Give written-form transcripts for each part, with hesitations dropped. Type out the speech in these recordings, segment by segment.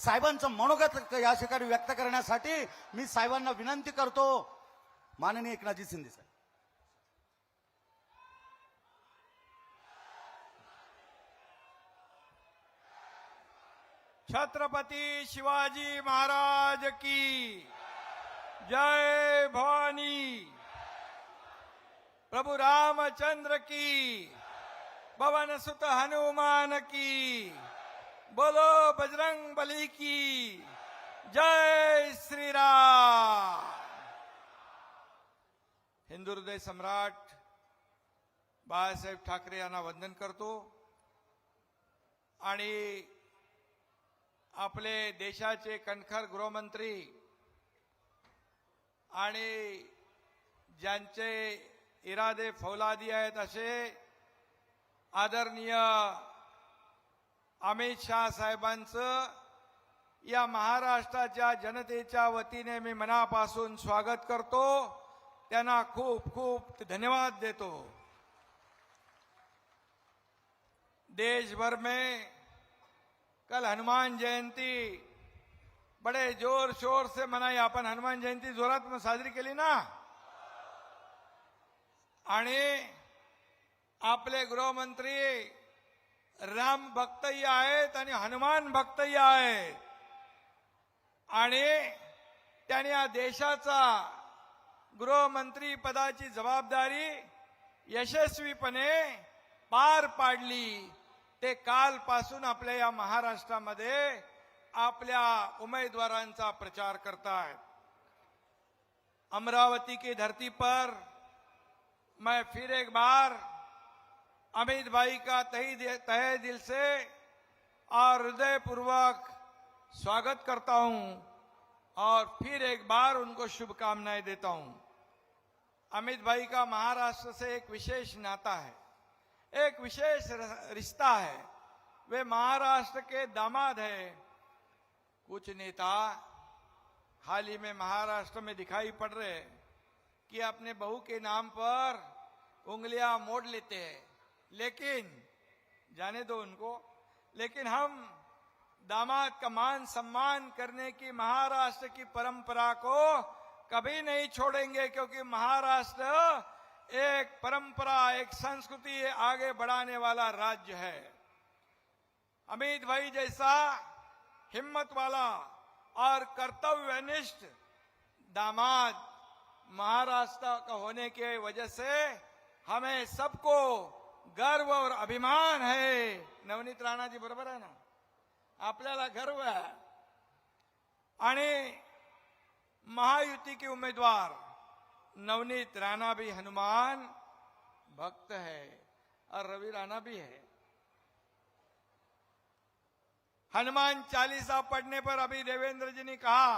साहेबांचं मनोगत या ठिकाणी व्यक्त करण्यासाठी मी साहेबांना विनंती करतो. माननीय एकनाथजी शिंदे साहेब. छत्रपती शिवाजी महाराज की जय. भवानी. प्रभु रामचंद्र की. पवन सुत हनुमान की. बोलो बजरंग बली की जय. श्री राम. हिंदू हृदय सम्राट बाळासाहेब ठाकरे यांना वंदन करतो आणि आपले देशाचे कणखर गृहमंत्री आणि ज्यांचे इरादे फौलादी आहेत असे आदरणीय अमित शाह साहेबांचं या महाराष्ट्राच्या जनतेच्या वतीने मी मनापासून स्वागत करतो. त्यांना खूप खूप धन्यवाद देतो. देश भर में कल हनुमान जयंती बड़े जोर शोर से मनाई. आपण हनुमान जयंती जोरात में साजरी केली ना. आणि आपले गृहमंत्री राम भक्तही आहेत आणि हनुमान भक्तही आहेत आणि त्यांनी या देशाचा गृहमंत्री पदाची जबाबदारी यशस्वीपणे पार पाडली. ते कालपासून आपल्या या महाराष्ट्रामध्ये आपल्या उमेदवारांचा प्रचार करतायत. अमरावती की धरती पर मैं फिर एक बार अमित भाई का तहे दिल से और हृदयपूर्वक स्वागत करता हूं और फिर एक बार उनको शुभकामनाएं देता हूं. अमित भाई का महाराष्ट्र से एक विशेष नाता है, एक विशेष रिश्ता है. वे महाराष्ट्र के दामाद हैं. कुछ नेता हाल ही में महाराष्ट्र में दिखाई पड़ रहे हैं कि अपने बहू के नाम पर उंगलियां मोड़ लेते हैं. लेकिन जाने दो उनको. लेकिन हम दामाद का मान सम्मान करने की महाराष्ट्र की परंपरा को कभी नहीं छोड़ेंगे, क्योंकि महाराष्ट्र एक परंपरा, एक संस्कृति आगे बढ़ाने वाला राज्य है. अमित भाई जैसा हिम्मत वाला और कर्तव्यनिष्ठ दामाद महाराष्ट्र का होने के वजह से हमें सबको गर्व और अभिमान है. नवनीत राणा जी बरोबर आहे ना. आपल्याला गर्व आहे. आणि महायुति के उम्मीदवार नवनीत राणा भी हनुमान भक्त है और रवि राणा भी है. हनुमान चालीसा पढ़ने पर अभी देवेंद्र जी ने कहा,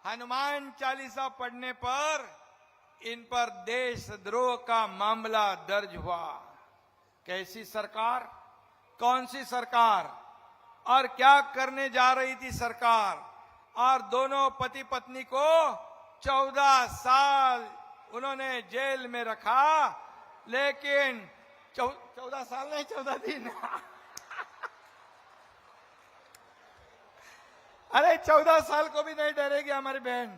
हनुमान चालीसा पढ़ने पर इन पर देशद्रोह का मामला दर्ज हुआ. कैसी सरकार, कौन सी सरकार और क्या करने जा रही थी सरकार. और दोनों पति पत्नी को 14 साल उन्होंने जेल में रखा. लेकिन 14 साल नहीं, 14 दिन. अरे 14 साल को भी नहीं डरेगी हमारी बहन.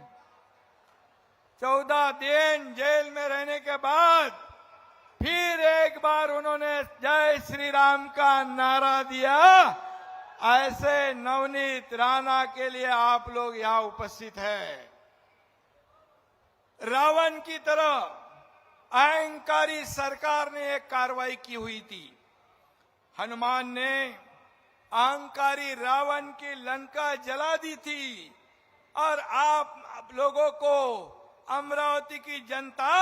14 दिन जेल में रहने के बाद फिर एक बार उन्होंने जय श्री राम का नारा दिया. ऐसे नवनीत राणा के लिए आप लोग यहां उपस्थित हैं. रावण की तरह अहंकारी सरकार ने एक कार्रवाई की हुई थी. हनुमान ने अहंकारी रावण की लंका जला दी थी और आप लोगों को, अमरावती की जनता,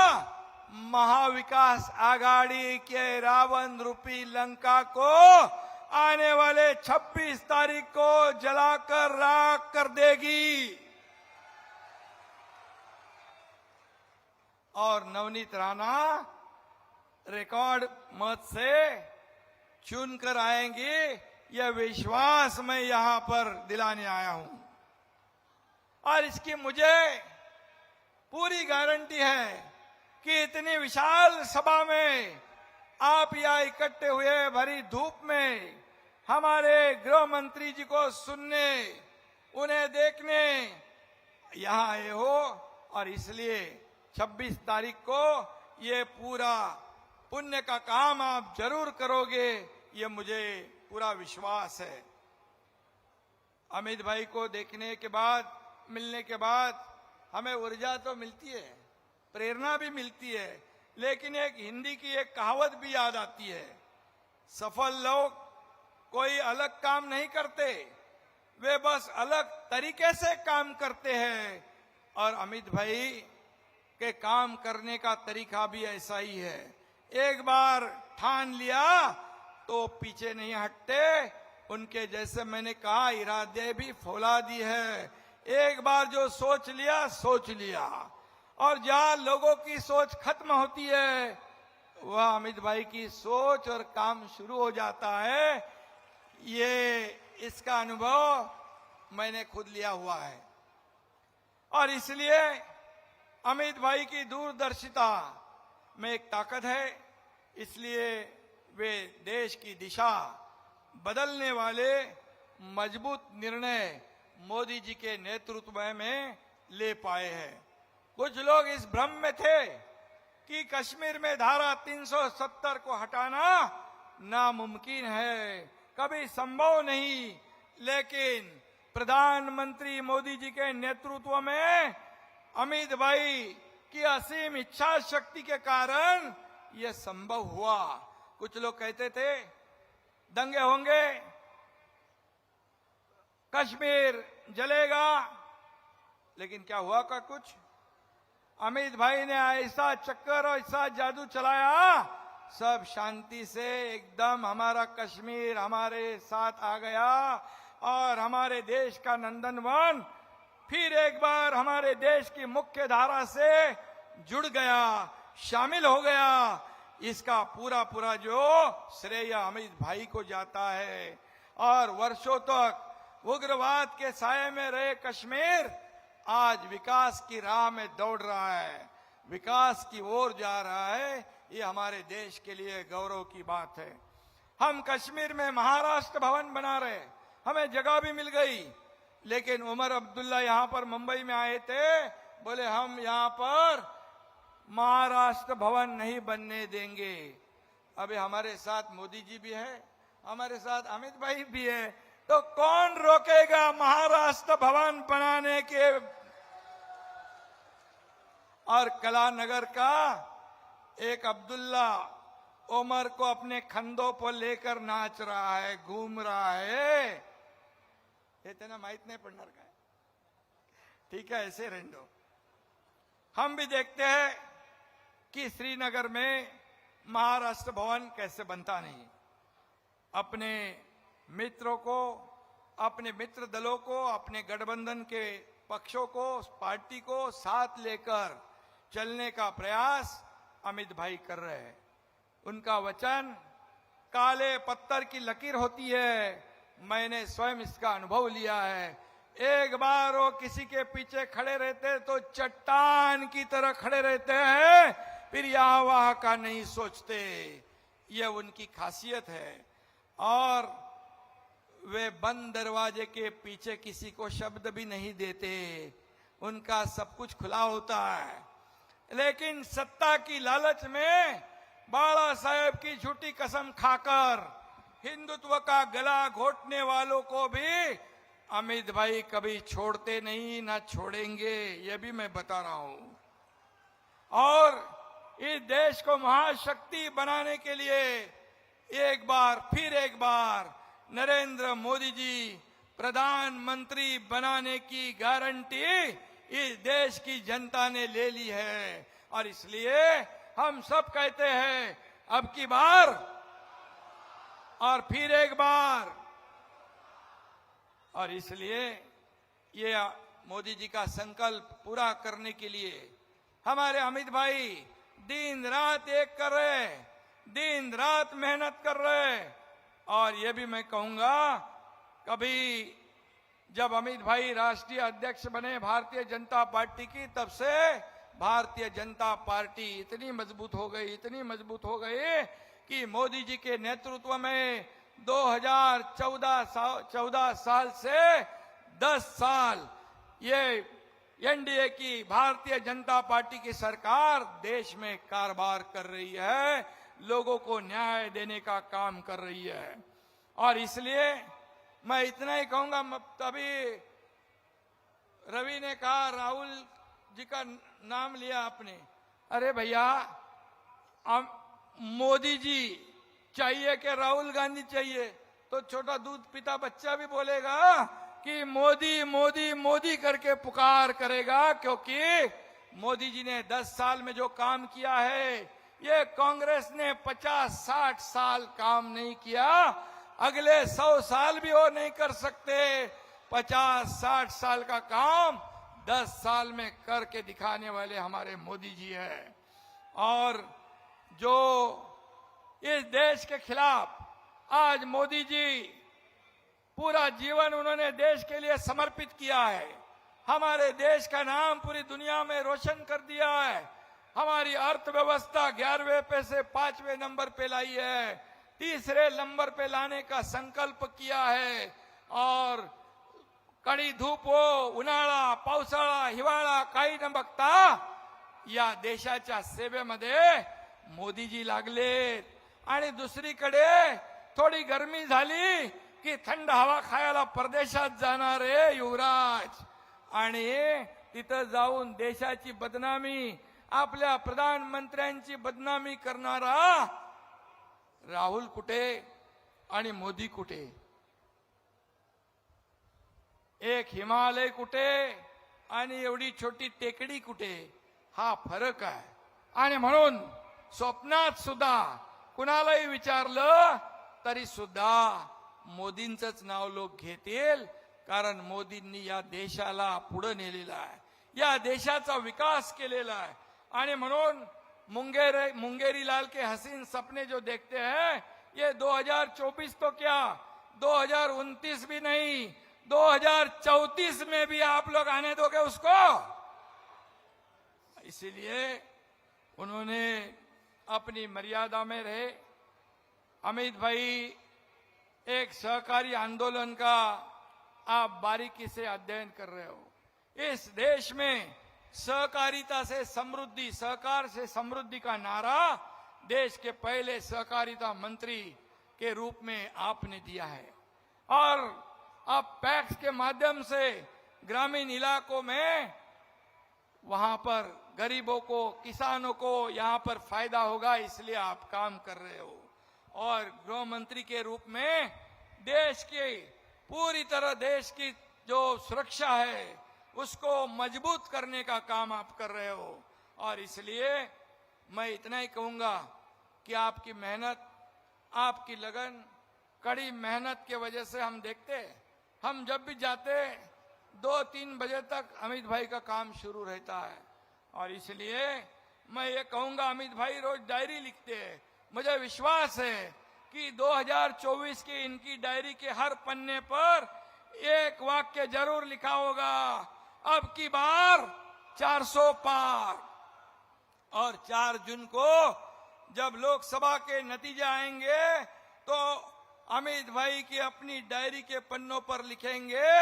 महाविकास आघाड़ी के रावण रूपी लंका को आने वाले 26 तारीख को जलाकर राख कर देगी. और नवनीत राणा रिकॉर्ड मत से चुनकर आएंगे, यह विश्वास मैं यहां पर दिलाने आया हूं. और इसकी मुझे पूरी गारंटी है कि इतनी विशाल सभा में आप यहां इकट्ठे हुए भरी धूप में हमारे गृह मंत्री जी को सुनने, उन्हें देखने यहां आए हो और इसलिए 26 तारीख को ये पूरा पुण्य का काम आप जरूर करोगे, ये मुझे पूरा विश्वास है। अमित भाई को देखने के बाद, मिलने के बाद हमें ऊर्जा तो मिलती है, प्रेरणा भी मिलती है, लेकिन एक हिंदी की एक कहावत भी याद आती है, सफल लोग कोई अलग काम नहीं करते, वे बस अलग तरीके से काम करते हैं। और अमित भाई के काम करने का तरीका भी ऐसा ही है। एक बार ठान लिया तो पीछे नहीं हटते। उनके जैसे मैंने कहा इरादे भी फौलादी है। एक बार जो सोच लिया और जहां लोगों की सोच खत्म होती है वह अमित भाई की सोच और काम शुरू हो जाता है। ये इसका अनुभव मैंने खुद लिया हुआ है और इसलिए अमित भाई की दूरदर्शिता में एक ताकत है। इसलिए वे देश की दिशा बदलने वाले मजबूत निर्णय मोदी जी के नेतृत्व में ले पाए हैं। कुछ लोग इस भ्रम में थे कि कश्मीर में धारा 370 को हटाना नामुमकिन है, कभी संभव नहीं, लेकिन प्रधानमंत्री मोदी जी के नेतृत्व में अमित भाई की असीम इच्छा शक्ति के कारण यह संभव हुआ। कुछ लोग कहते थे दंगे होंगे, कश्मीर जलेगा, लेकिन क्या हुआ का कुछ? अमित भाई ने ऐसा चक्कर और ऐसा जादू चलाया, सब शांति से एकदम हमारा कश्मीर हमारे साथ आ गया और हमारे देश का नंदनवन फिर एक बार हमारे देश की मुख्य धारा से जुड़ गया, शामिल हो गया। इसका पूरा जो श्रेय अमित भाई को जाता है। और वर्षों तक उग्रवाद के साये में रहे कश्मीर आज विकास की राह में दौड़ रहा है, विकास की ओर जा रहा है। ये हमारे देश के लिए गौरव की बात है। हम कश्मीर में महाराष्ट्र भवन बना रहे, हमें जगह भी मिल गई, लेकिन उमर अब्दुल्ला यहां पर मुंबई में आए थे, बोले हम यहां पर महाराष्ट्र भवन नहीं बनने देंगे। अभी हमारे साथ मोदी जी भी है, हमारे साथ अमित भाई भी है, तो कौन रोकेगा महाराष्ट्र भवन बनाने के? और कलानगर का एक अब्दुल्ला उमर को अपने कंधों पर लेकर नाच रहा है, घूम रहा है। ये तेना माहित नहीं पड़णार का, ठीक है, ऐसे रहने दो। हम भी देखते हैं कि श्रीनगर में महाराष्ट्र भवन कैसे बनता नहीं। अपने मित्रों को, अपने मित्र दलों को, अपने गठबंधन के पक्षों को, पार्टी को साथ लेकर चलने का प्रयास अमित भाई कर रहे हैं। उनका वचन काले पत्थर की लकीर होती है। मैंने स्वयं इसका अनुभव लिया है। एक बार वो किसी के पीछे खड़े रहते तो चट्टान की तरह खड़े रहते हैं, फिर यहां वहां का नहीं सोचते। ये उनकी खासियत है। और वे बंद दरवाजे के पीछे किसी को शब्द भी नहीं देते, उनका सब कुछ खुला होता है। लेकिन सत्ता की लालच में बाला साहेब की झूठी कसम खाकर हिंदुत्व का गला घोटने वालों को भी अमित भाई कभी छोड़ते नहीं, ना छोड़ेंगे, ये भी मैं बता रहा हूं। और इस देश को महाशक्ति बनाने के लिए एक बार फिर एक बार नरेंद्र मोदी जी प्रधानमंत्री बनाने की गारंटी इस देश की जनता ने ले ली है। और इसलिए हम सब कहते हैं अब की बार और फिर एक बार। और इसलिए ये मोदी जी का संकल्प पूरा करने के लिए हमारे अमित भाई दिन रात एक कर रहे, दिन रात मेहनत कर रहे। और ये भी मैं कहूंगा, कभी जब अमित भाई राष्ट्रीय अध्यक्ष बने भारतीय जनता पार्टी की, तब से भारतीय जनता पार्टी इतनी मजबूत हो गई, इतनी मजबूत हो गई कि मोदी जी के नेतृत्व में 2014 साल से 10 साल ये एनडीए की भारतीय जनता पार्टी की सरकार देश में कारोबार कर रही है, लोगों को न्याय देने का काम कर रही है। और इसलिए मैं इतना ही कहूंगा, तभी रवि ने कहा, राहुल जी का नाम लिया आपने, अरे भैया मोदी जी चाहिए कि राहुल गांधी चाहिए? तो छोटा दूध पीता बच्चा भी बोलेगा कि मोदी मोदी मोदी करके पुकार करेगा, क्योंकि मोदी जी ने 10 साल में जो काम किया है, ये कांग्रेस ने 50-60 साल काम नहीं किया, अगले 100 साल भी वो नहीं कर सकते। 50-60 साल का काम 10 साल में करके दिखाने वाले हमारे मोदी जी हैं। और जो इस देश के खिलाफ आज मोदी जी पूरा जीवन उन्होंने देश के लिए समर्पित किया है, हमारे देश का नाम पूरी दुनिया में रोशन कर दिया है, हमारी अर्थव्यवस्था 11वें पे से 5वें नंबर पे लाई है, 3रे नंबर पे लाने का संकल्प किया है। और कडी धूप हो, उन्हाळा, पावसाळा, हिवाळा काही न बघता या देशाच्या सेवेमध्ये मोदीजी लागलेत। आणि दुसरीकडे थोडी गरमी झाली की थंड हवा खायला परदेशात जाणार आहे युवराज, आणि तिथं जाऊन देशाची बदनामी, आपल्या प्रधानमंत्र्यांची बदनामी करणारा राहुल कुठे आणि मोदी कुठे? एक हिमालय कुठे आणि एवढी छोटी टेकडी कुठे? हा फरक आहे। आणि म्हणून स्वप्नात सुद्धा कुणालाही विचारलं तरी सुद्धा मोदींचंच नाव लोक घेतील, कारण मोदींनी या देशाला पुढे नेलेला आहे, या देशाचा विकास केलेला आहे। आणि म्हणून मुंगेरी लाल के हसीन सपने जो देखते हैं, ये 2024 तो क्या 2029 भी नहीं, 2034 में भी आप लोग आने दोगे उसको? इसीलिए उन्होंने अपनी मर्यादा में रहे। अमित भाई, एक सहकारी आंदोलन का आप बारीकी से अध्ययन कर रहे हो। इस देश में सहकारिता से समृद्धि, सहकार से समृद्धि का नारा देश के पहले सहकारिता मंत्री के रूप में आपने दिया है, और अब पैक्स के माध्यम से ग्रामीण इलाकों में वहां पर गरीबों को, किसानों को यहां पर फायदा होगा, इसलिए आप काम कर रहे हो। और गृह मंत्री के रूप में देश की पूरी तरह देश की जो सुरक्षा है उसको मजबूत करने का काम आप कर रहे हो। और इसलिए मैं इतना ही कहूंगा कि आपकी मेहनत, आपकी लगन, कड़ी मेहनत के वजह से हम देखते, हम जब भी जाते 2-3 बजे तक अमित भाई का काम शुरू रहता है। और इसलिए मैं ये कहूंगा, अमित भाई रोज डायरी लिखते हैं, मुझे विश्वास है कि 2024 की इनकी डायरी के हर पन्ने पर एक वाक्य जरूर लिखा होगा, अब की बार 400 पार। और 4 जून को जब लोकसभा के नतीजे आएंगे तो अमित भाई की अपनी डायरी के पन्नों पर लिखेंगे,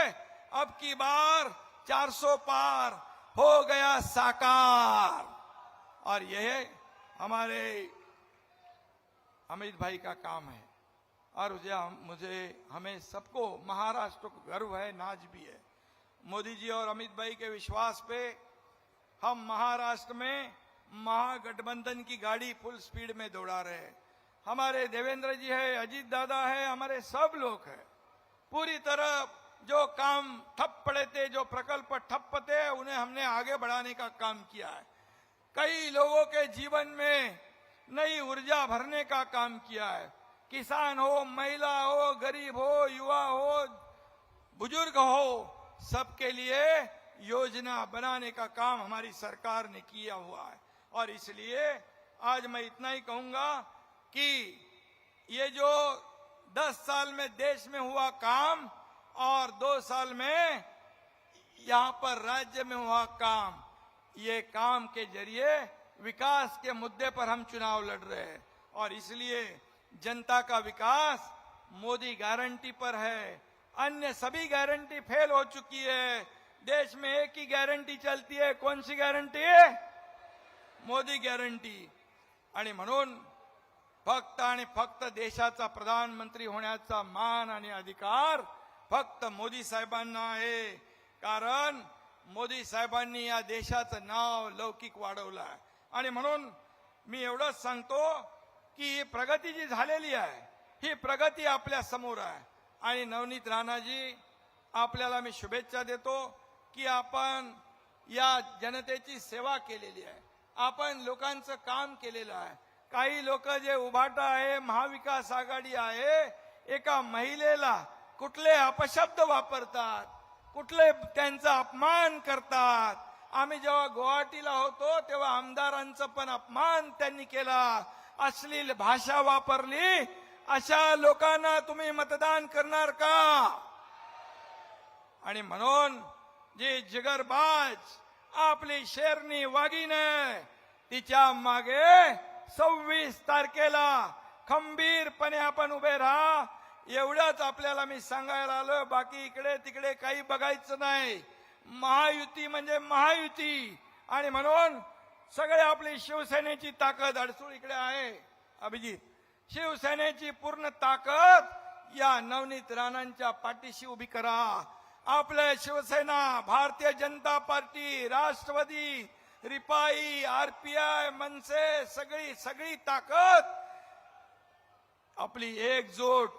अब की बार 400 पार हो गया साकार। और यह हमारे अमित भाई का काम है। और हमें सबको महाराष्ट्र को गर्व है, नाज भी है। मोदी जी और अमित भाई के विश्वास पे हम महाराष्ट्र में महागठबंधन की गाड़ी फुल स्पीड में दौड़ा रहे हैं। हमारे देवेंद्र जी है, अजीत दादा है, हमारे सब लोग हैं। पूरी तरह जो काम ठप पड़े थे, जो प्रकल्प ठप थे, उन्हें हमने आगे बढ़ाने का काम किया है। कई लोगों के जीवन में नई ऊर्जा भरने का काम किया है। किसान हो, महिला हो, गरीब हो, युवा हो, बुजुर्ग हो, सबके लिए योजना बनाने का काम हमारी सरकार ने किया हुआ है। और इसलिए आज मैं इतना ही कहूंगा कि ये जो 10 साल में देश में हुआ काम और 2 साल में यहां पर राज्य में हुआ काम, ये काम के जरिए विकास के मुद्दे पर हम चुनाव लड़ रहे हैं। और इसलिए जनता का विकास मोदी गारंटी पर है। अन्य सभी गारंटी फेल हो चुकी है। देश में एक ही गारंटी चलती है, कौन सी गारंटी है? मोदी गॅरंटी। आणि म्हणून फक्त आणि फक्त देशाचा प्रधानमंत्री होण्याचा मान आणि अधिकार फक्त मोदी साहेबांना आहे। कारण मोदी साहेबांनी या देशाचं नाव लौकिक वाढवलं आहे। आणि म्हणून मी एवढंच सांगतो की ही प्रगती जी झालेली आहे ही प्रगती आपल्या समोर आहे। आणि नवनीत राणाजी, आपल्याला मी शुभेच्छा देतो की आपण या जनतेची सेवा केलेली आहे, आपण लोकांचं काम केलेलं आहे। काही लोक जे उभाटा आहे, महाविकास आघाडी आहे, एका महिलेला कुठले अपशब्द वापरतात, कुठले त्यांचा अपमान करतात। आम्ही जेव्हा गुवाहाटीला होतो तेव्हा आमदारांचा पण अपमान त्यांनी केला, अश्लील भाषा वापरली। अशा लोकांना तुम्ही मतदान करणार का? आणि म्हणून जी जिगरबाज आपली शेरनी वाघीने, तिच्या मागे 26 तारखेला खंबीरपणे आपण उभे राहा, एवढंच आपल्याला मी सांगायला आलो। बाकी इकडे तिकडे काही बघायचं नाही। महायुती म्हणजे महायुती। आणि म्हणून सगळे आपली शिवसेनेची ताकद, अडसूळ इकडे आहे अभिजित, शिवसेनेची पूर्ण ताकद या नवनीत राणांच्या पाठीशी उभी करा। आपल्या शिवसेना, भारतीय जनता पार्टी, राष्ट्रवादी, रिपाई, आरपीआय, मनसे, सगळी ताकद आपली एकजूट।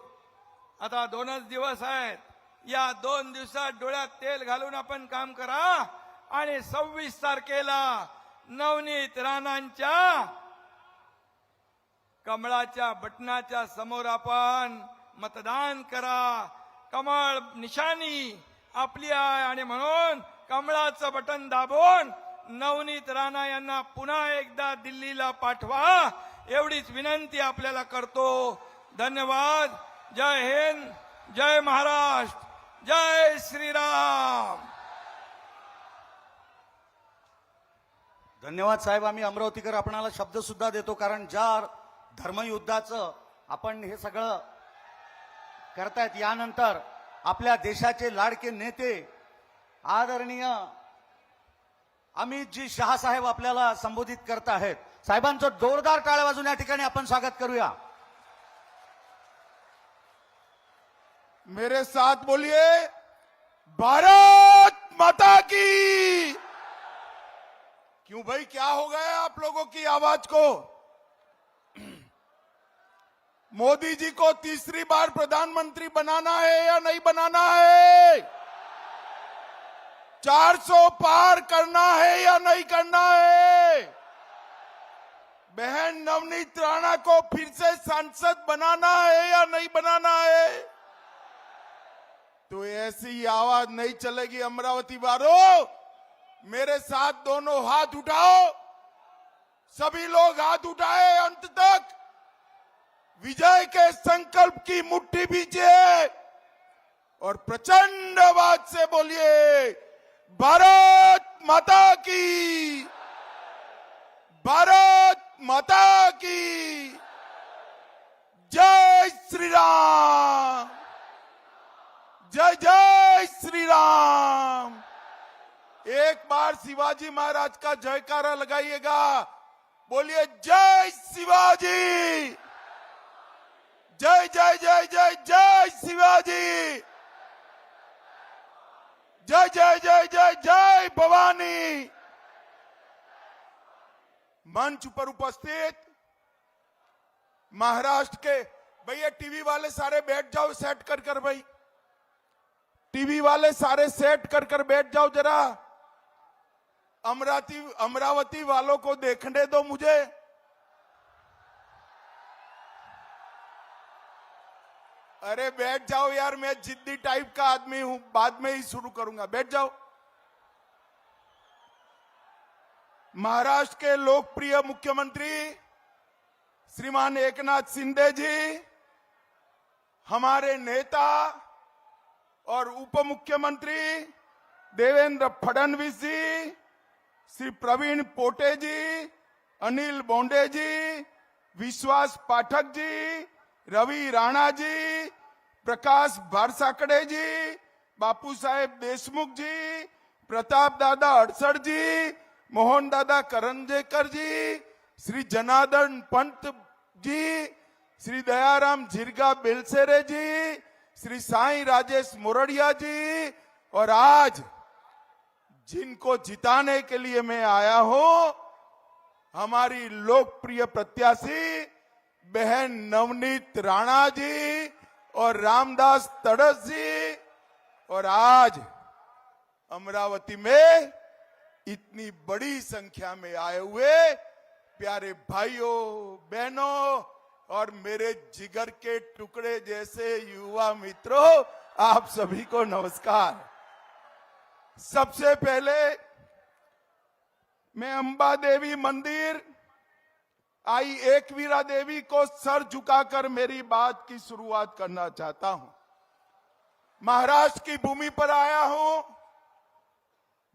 आता 2च दिवस आहेत, या 2 दिवसात डोळ्यात तेल घालून आपण काम करा आणि 26 तारखेला नवनीत राणांच्या कमळाच्या बटनाच्या समोर आपण मतदान करा। कमळ निशाणी आपली आहे आणि म्हणून कमळाचं बटन दाबून नवनीत राणा यांना पुन्हा एकदा दिल्लीला पाठवा, एवढीच विनंती आपल्याला करतो। धन्यवाद। जय हिंद, जय महाराष्ट्र, जय श्रीराम। धन्यवाद साहेब। आम्ही अमरावतीकर आपणाला शब्द सुद्धा देतो, कारण ज्या धर्मयुद्धाचं आपण हे सगळं करतायत, यानंतर आपल्या देशाचे लाडके नेते आदरणीय अमितजी शहा साहेब आपल्याला संबोधित करत आहेत। साहेबांचं जोरदार टाळ्या वाजून या ठिकाणी आपण स्वागत करूया। मेरे साथ बोलिए, भारत माता की। क्यों भाई, क्या हो गया आप लोगों की आवाज को? मोदी जी को तीसरी बार प्रधानमंत्री बनाना है या नहीं बनाना है? 400 पार करना है या नहीं करना है? बहन नवनीत राणा को फिर से सांसद बनाना है या नहीं बनाना है? तो ऐसी आवाज नहीं चलेगी अमरावती वालों। मेरे साथ दोनों हाथ उठाओ, सभी लोग हाथ उठाए, अंत तक विजय के संकल्प की मुट्ठी भीजिए और प्रचंड आवाज से बोलिए, भारत माता की, भारत माता की, जय श्री राम, जय जय श्री राम। एक बार शिवाजी महाराज का जयकारा लगाइएगा, बोलिए जय शिवाजी, जय जय जय जय जय शिवाजी, जय जय जय जय जय भवानी। मंच पर उपस्थित महाराष्ट्र के भैया, टीवी वाले सारे बैठ जाओ, सेट कर भाई, टीवी वाले सारे सेट कर बैठ जाओ जरा। अमरावती वालों को देखने दो मुझे। अरे बैठ जाओ यार, मैं जिद्दी टाइप का आदमी हूं, बाद में ही शुरू करूंगा, बैठ जाओ। महाराष्ट्र के लोकप्रिय मुख्यमंत्री श्रीमान एकनाथ शिंदे जी, हमारे नेता और उप मुख्यमंत्री देवेंद्र फडणवीस जी, श्री प्रवीण पोटे जी, अनिल बोंडे जी, विश्वास पाठक जी, रवि राणा जी, प्रकाश भारसाकड़े जी, बापू साहेब देशमुख जी, प्रताप दादा अड़सड़ जी, मोहन दादा करंजेकर जी, श्री जनार्दन पंत जी, श्री दयाराम झिरगा बेलसेरे जी, श्री साईं राजेश मोरडिया जी, और आज जिनको जिताने के लिए मैं आया हूं, हमारी लोकप्रिय प्रत्याशी बहन नवनीत राणा जी और रामदास तड़स जी। और आज अमरावती में इतनी बड़ी संख्या में आए हुए प्यारे भाइयों बहनों और मेरे जिगर के टुकड़े जैसे युवा मित्रों, आप सभी को नमस्कार। सबसे पहले मैं अंबा देवी मंदिर आई एकवीरा देवी को सर झुकाकर मेरी बात की शुरुआत करना चाहता हूं। महाराष्ट्र की भूमि पर आया हूं,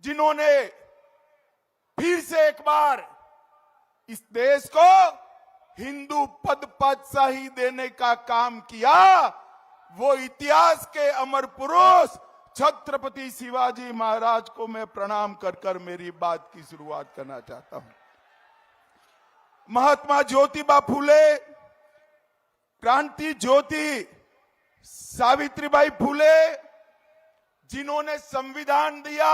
जिन्होंने फिर से एक बार इस देश को हिंदू पद पातशाही देने का काम किया। वो इतिहास के अमर पुरुष छत्रपति शिवाजी महाराज को मैं प्रणाम कर कर मेरी बात की शुरुआत करना चाहता हूं। महात्मा ज्योतिबा फूले, क्रांति ज्योति सावित्रीबाई फूले, जिन्होंने संविधान दिया,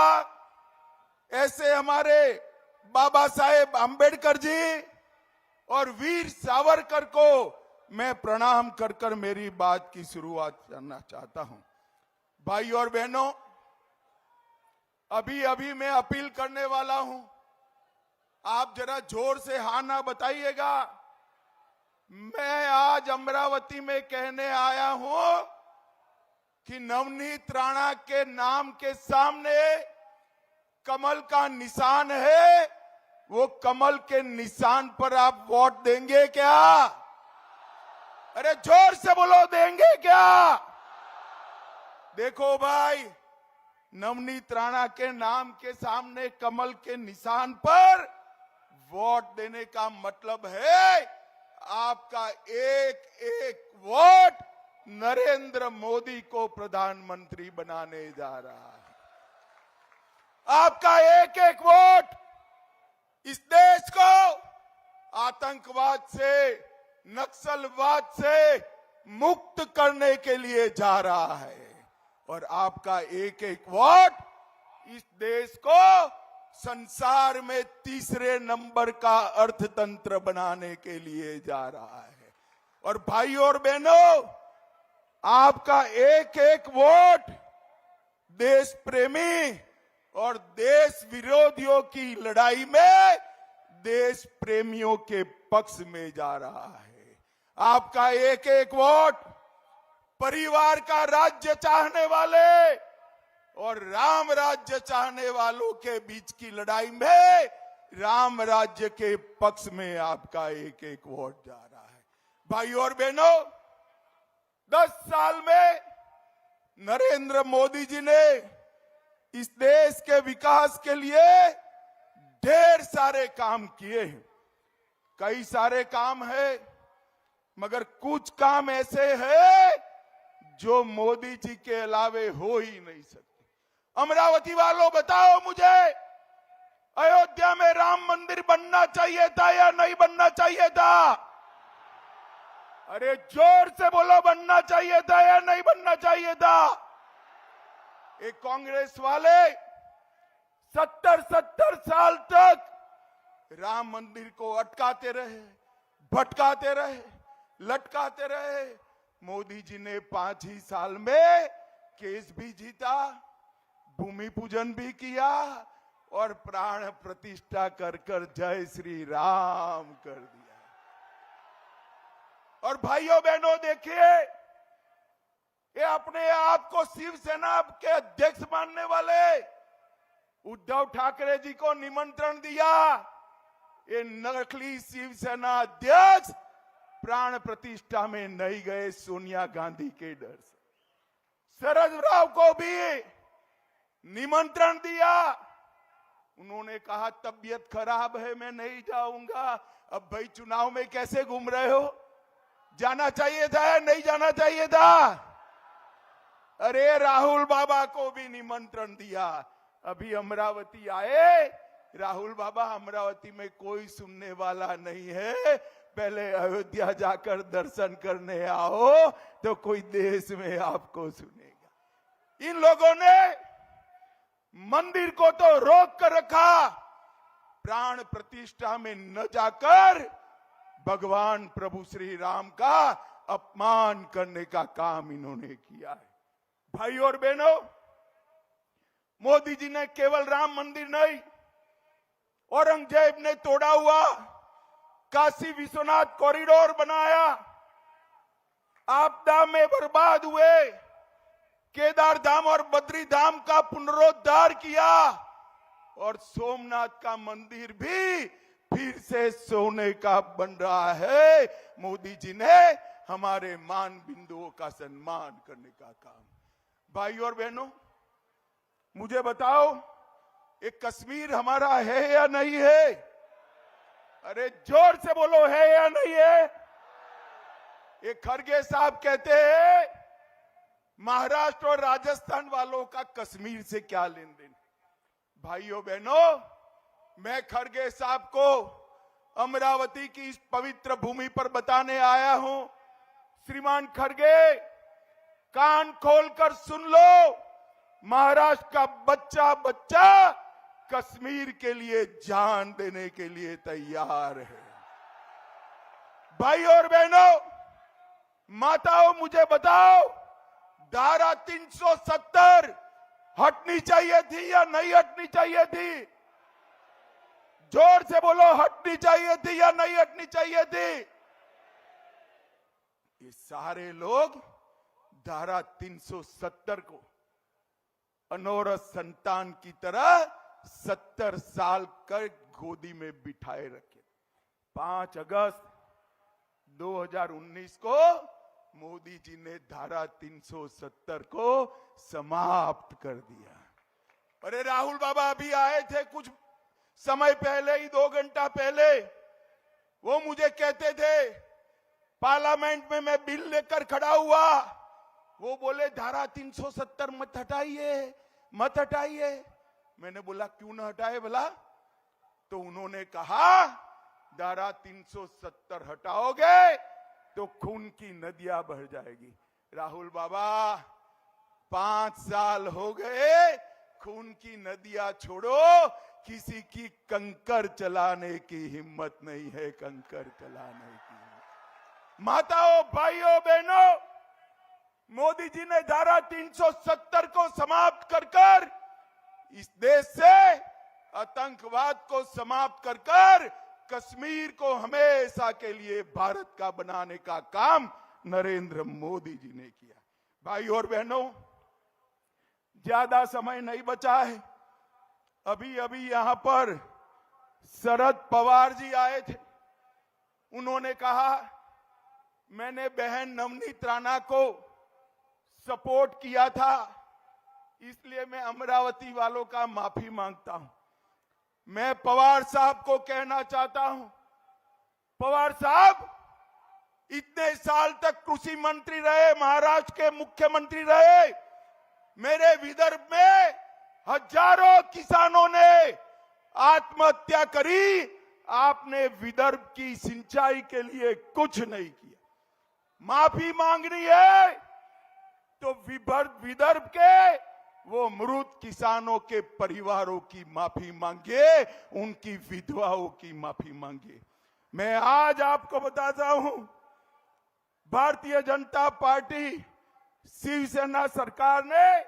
ऐसे हमारे बाबा साहेब आंबेडकर जी और वीर सावरकर को मैं प्रणाम कर कर मेरी बात की शुरुआत करना चाहता हूं। भाई और बहनों, अभी अभी मैं अपील करने वाला हूं, आप जरा जोर से हाँ ना बताइएगा। मैं आज अमरावती में कहने आया हूं कि नवनीत राणा के नाम के सामने कमल का निशान है, वो कमल के निशान पर आप वोट देंगे क्या? अरे जोर से बोलो, देंगे क्या? देखो भाई, नवनीत राणा के नाम के सामने कमल के निशान पर वोट देने का मतलब है आपका एक एक वोट नरेंद्र मोदी को प्रधानमंत्री बनाने जा रहा है। आपका एक एक वोट इस देश को आतंकवाद से, नक्सलवाद से मुक्त करने के लिए जा रहा है। और आपका एक एक वोट इस देश को संसार में तीसरे नंबर का अर्थतंत्र बनाने के लिए जा रहा है। और भाइयों और बहनों, आपका एक एक वोट देश प्रेमी और देश विरोधियों की लड़ाई में देश प्रेमियों के पक्ष में जा रहा है। आपका एक एक वोट परिवार का राज्य चाहने वाले और राम राज्य चाहने वालों के बीच की लड़ाई में राम राज्य के पक्ष में आपका एक एक वोट जा रहा है। भाइयों और बहनों, 10 साल में नरेंद्र मोदी जी ने इस देश के विकास के लिए ढेर सारे काम किए हैं। कई सारे काम है, मगर कुछ काम ऐसे हैं जो मोदी जी के अलावे हो ही नहीं सकते। अमरावती वालों, बताओ मुझे, अयोध्या में राम मंदिर बनना चाहिए था या नहीं बनना चाहिए था? अरे जोर से बोलो, बनना चाहिए था या नहीं बनना चाहिए था? एक कांग्रेस वाले 70 साल तक राम मंदिर को अटकाते रहे, भटकाते रहे, लटकाते रहे। मोदी जी ने 5 ही साल में केस भी जीता, भूमि पूजन भी किया और प्राण प्रतिष्ठा कर कर जय श्री राम कर दिया। और भाइयों बहनों, देखिए, ये अपने आप को शिवसेना के अध्यक्ष मानने वाले उद्धव ठाकरे जी को निमंत्रण दिया। ये नकली शिवसेना अध्यक्ष प्राण प्रतिष्ठा में नहीं गए सोनिया गांधी के डर से। शरद राव को भी निमंत्रण दिया, उन्होंने कहा तबीयत खराब है, मैं नहीं जाऊंगा। अब भाई, चुनाव में कैसे घूम रहे हो? जाना चाहिए था या नहीं जाना चाहिए था? अरे राहुल बाबा को भी निमंत्रण दिया, अभी अमरावती आए। राहुल बाबा, अमरावती में कोई सुनने वाला नहीं है, पहले अयोध्या जाकर दर्शन करने आओ तो कोई देश में आपको सुनेगा। इन लोगों ने मंदिर को तो रोक कर रखा, प्राण प्रतिष्ठा में न जाकर भगवान प्रभु श्री राम का अपमान करने का काम इन्होंने किया है। भाई और बहनों, मोदी जी ने केवल राम मंदिर नहीं, औरंगजेब ने तोड़ा हुआ काशी विश्वनाथ कॉरिडोर बनाया, आपदा में बर्बाद हुए केदार धाम और बद्री धाम का पुनरुद्धार किया, और सोमनाथ का मंदिर भी फिर से सोने का बन रहा है। मोदी जी ने हमारे मान बिंदुओं का सम्मान करने का काम। भाई और बहनों, मुझे बताओ, ये कश्मीर हमारा है या नहीं है? अरे जोर से बोलो, है या नहीं है? ये खड़गे साहब कहते हैं महाराष्ट्र और राजस्थान वालों का कश्मीर से क्या लेन देन। भाइयों बहनों, मैं खड़गे साहब को अमरावती की इस पवित्र भूमि पर बताने आया हूं। श्रीमान खड़गे, कान खोलकर सुन लो, महाराष्ट्र का बच्चा बच्चा कश्मीर के लिए जान देने के लिए तैयार है। भाई और बहनों, माताओं, मुझे बताओ, धारा 370 हटनी चाहिए थी या नहीं हटनी चाहिए थी? जोर से बोलो, हटनी चाहिए थी या नहीं हटनी चाहिए थी? ये सारे लोग धारा 370 को अनौरत संतान की तरह 70 साल कर गोदी में बिठाए रखे। 5 अगस्त 2019 को मोदी जी ने धारा 370 को समाप्त कर दिया। अरे राहुल बाबा अभी आए थे कुछ समय पहले ही, 2 घंटा पहले, वो मुझे कहते थे, पार्लियामेंट में मैं बिल लेकर खड़ा हुआ, वो बोले धारा 370 मत हटाइए, मत हटाइए। मैंने बोला क्यों ना हटाए भला? तो उन्होंने कहा धारा 370 हटाओगे तो खून की नदियां बह जाएगी। राहुल बाबा, 5 साल हो गए, खून की नदियां छोड़ो, किसी की कंकर चलाने की हिम्मत नहीं है, कंकर चलाने की। माताओं, भाइयों, बहनों, मोदी जी ने धारा 370 को समाप्त कर इस देश से आतंकवाद को समाप्त कर कश्मीर को हमेशा के लिए भारत का बनाने का काम नरेंद्र मोदी जी ने किया। भाई और बहनों, ज्यादा समय नहीं बचा है। अभी अभी यहां पर शरद पवार जी आए थे, उन्होंने कहा मैंने बहन नवनीत राणा को सपोर्ट किया था, इसलिए मैं अमरावती वालों का माफी मांगता हूं। मैं पवार साहब को कहना चाहता हूं, पवार साहब इतने साल तक कृषि मंत्री रहे, महाराष्ट्र के मुख्यमंत्री रहे, मेरे विदर्भ में हजारों किसानों ने आत्महत्या करी, आपने विदर्भ की सिंचाई के लिए कुछ नहीं किया। माफी मांगनी है तो विदर्भ के वो मृत किसानों के परिवारों की माफी मांगिए, उनकी विधवाओं की माफी मांगिए। मैं आज आपको बताता हूं, भारतीय जनता पार्टी शिवसेना सरकार ने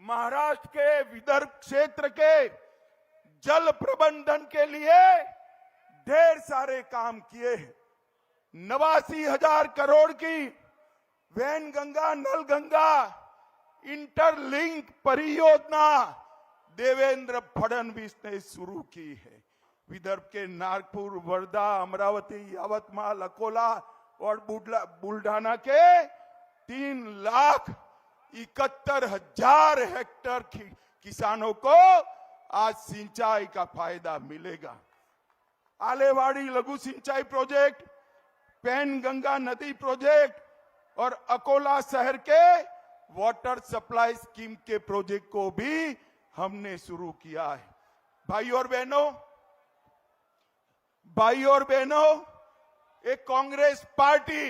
महाराष्ट्र के विदर्भ क्षेत्र के जल प्रबंधन के लिए ढेर सारे काम किए हैं। 89,000 करोड़ की वैनगंगा नल गंगा इंटरलिंक परियोजना देवेंद्र फडणवीस ने शुरू की है। विदर्भ के नागपुर, वर्धा, अमरावती, यवतमाल, अकोला और बुल्ढाना के 3,71,000 हेक्टेयर किसानों को आज सिंचाई का फायदा मिलेगा। आलेवाड़ी लघु सिंचाई प्रोजेक्ट, पैनगंगा नदी प्रोजेक्ट और अकोला शहर के वाटर सप्लाई स्कीम के प्रोजेक्ट को भी हमने शुरू किया है। भाई और बहनों, एक कांग्रेस पार्टी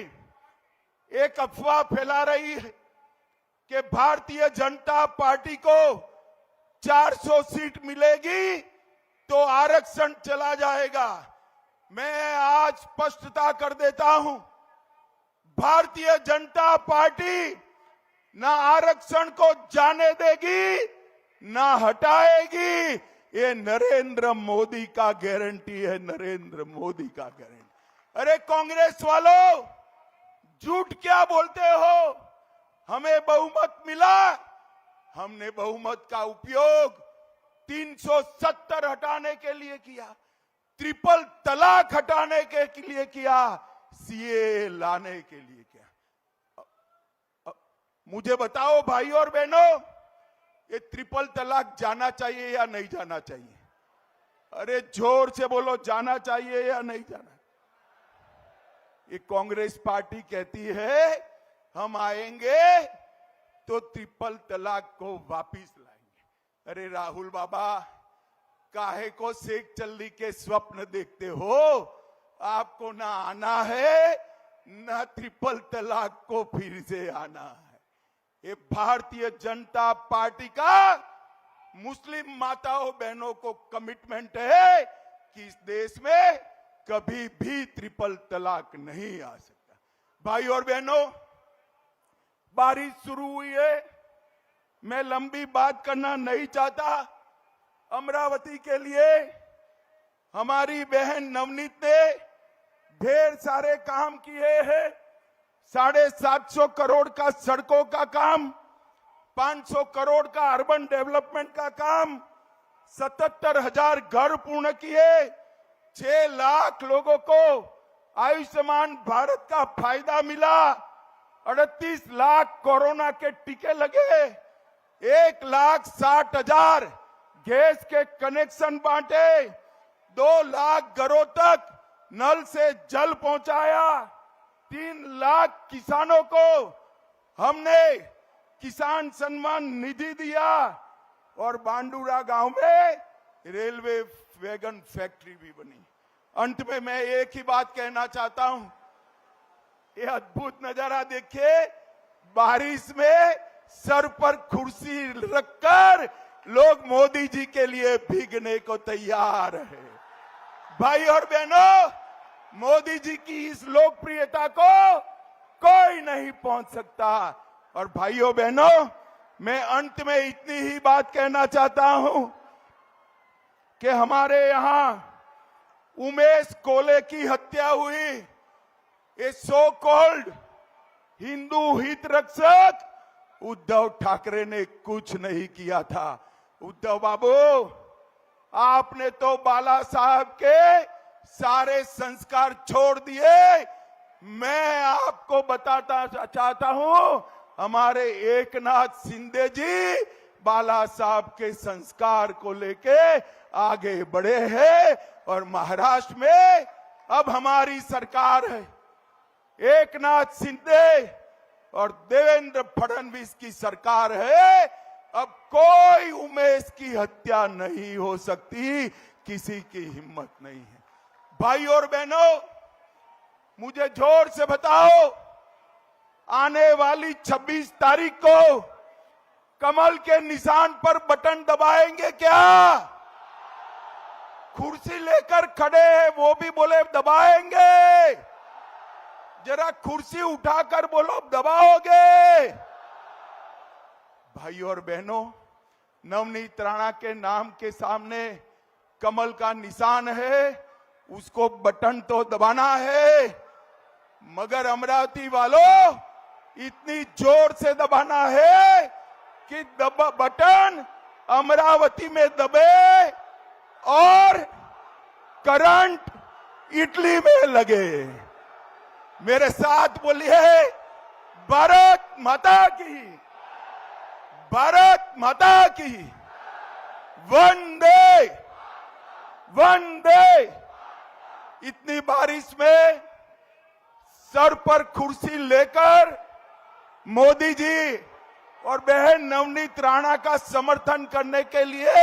एक अफवाह फैला रही है कि भारतीय जनता पार्टी को 400 सीट मिलेगी तो आरक्षण चला जाएगा। मैं आज स्पष्टता कर देता हूं, भारतीय जनता पार्टी ना आरक्षण को जाने देगी ना हटाएगी। ये नरेंद्र मोदी का गारंटी है, नरेंद्र मोदी का गारंटी। अरे कांग्रेस वालों, झूठ क्या बोलते हो? हमें बहुमत मिला, हमने बहुमत का उपयोग 370 हटाने के लिए किया, ट्रिपल तलाक हटाने के लिए किया, सीए लाने के लिए किया। मुझे बताओ भाई और बहनों, ये ट्रिपल तलाक जाना चाहिए या नहीं जाना चाहिए? अरे जोर से बोलो, जाना चाहिए या नहीं जाना? ये कांग्रेस पार्टी कहती है हम आएंगे तो ट्रिपल तलाक को वापिस लाएंगे। अरे राहुल बाबा, काहे को शेख चल्ली के स्वप्न देखते हो? आपको ना आना है ना ट्रिपल तलाक को फिर से आना है। ये भारतीय जनता पार्टी का मुस्लिम माताओं बहनों को कमिटमेंट है कि इस देश में कभी भी ट्रिपल तलाक नहीं आ सकता। भाई और बहनों, बारिश शुरू हुई है, मैं लंबी बात करना नहीं चाहता। अमरावती के लिए हमारी बहन नवनीत ने ढेर सारे काम किए हैं। 750 करोड़ का सड़कों का काम, 500 करोड़ का अर्बन डेवलपमेंट का काम, 77,000 घर पूर्ण किए, 6 लाख लोगों को आयुष्मान भारत का फायदा मिला, 38 लाख कोरोना के टीके लगे, 1,60,000 गैस के कनेक्शन बांटे, 2 लाख घरों तक नल से जल पहुंचाया, 3 लाख किसानों को हमने किसान सम्मान निधि दिया और बांडूरा गांव में रेलवे वैगन फैक्ट्री भी बनी। अंत में मैं एक ही बात कहना चाहता हूं, ये अद्भुत नजारा देखिए, बारिश में सर पर कुर्सी रखकर लोग मोदी जी के लिए भीगने को तैयार है। भाई और बहनों, मोदी जी की इस लोकप्रियता को कोई नहीं पहुंच सकता। और भाइयों बहनों, मैं अंत में इतनी ही बात कहना चाहता हूं कि हमारे यहां उमेश कोले की हत्या हुई, ये सो कॉल्ड हिंदू हित रक्षक उद्धव ठाकरे ने कुछ नहीं किया था। उद्धव बाबू, आपने तो बाला साहब के सारे संस्कार छोड़ दिए। मैं आपको बताता चाहता हूं, हमारे एकनाथ शिंदे जी बाला साहब के संस्कार को लेके आगे बढ़े हैं और महाराष्ट्र में अब हमारी सरकार है। एकनाथ शिंदे और देवेंद्र फडणवीस की सरकार है। अब कोई उमेश की हत्या नहीं हो सकती, किसी की हिम्मत नहीं है। भाई और बहनों, मुझे जोर से बताओ, आने वाली 26 तारीख को कमल के निशान पर बटन दबाएंगे क्या? कुर्सी लेकर खड़े हैं वो भी बोले दबाएंगे, जरा कुर्सी उठाकर बोलो दबाओगे। भाई और बहनों, नवनीत राणा के नाम के सामने कमल का निशान है, उसको बटन तो दबाना है, मगर अमरावती वालों इतनी जोर से दबाना है कि बटन अमरावती में दबे और करंट इटली में लगे। मेरे साथ बोलिए, भारत माता की, भारत माता की, वंदे वंदे। इतनी बारिश में सर पर कुर्सी लेकर मोदी जी और बहन नवनीत राणा का समर्थन करने के लिए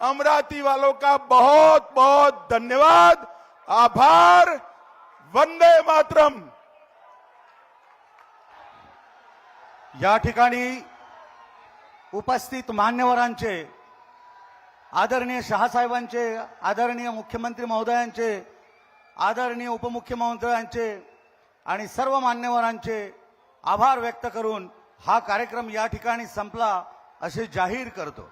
अमरावती वालों का बहुत बहुत धन्यवाद, आभार। वंदे मातरम। या ठिकाणी उपस्थित मान्यवरांचे, आदरणीय शहासाहेबांचे, आदरणीय मुख्यमंत्री महोदयांचे, आदरणीय उपमुख्यमंत्र्यांचे आणि सर्व मान्यवरांचे आभार व्यक्त करून हा कार्यक्रम या ठिकाणी संपला असे जाहीर करतो।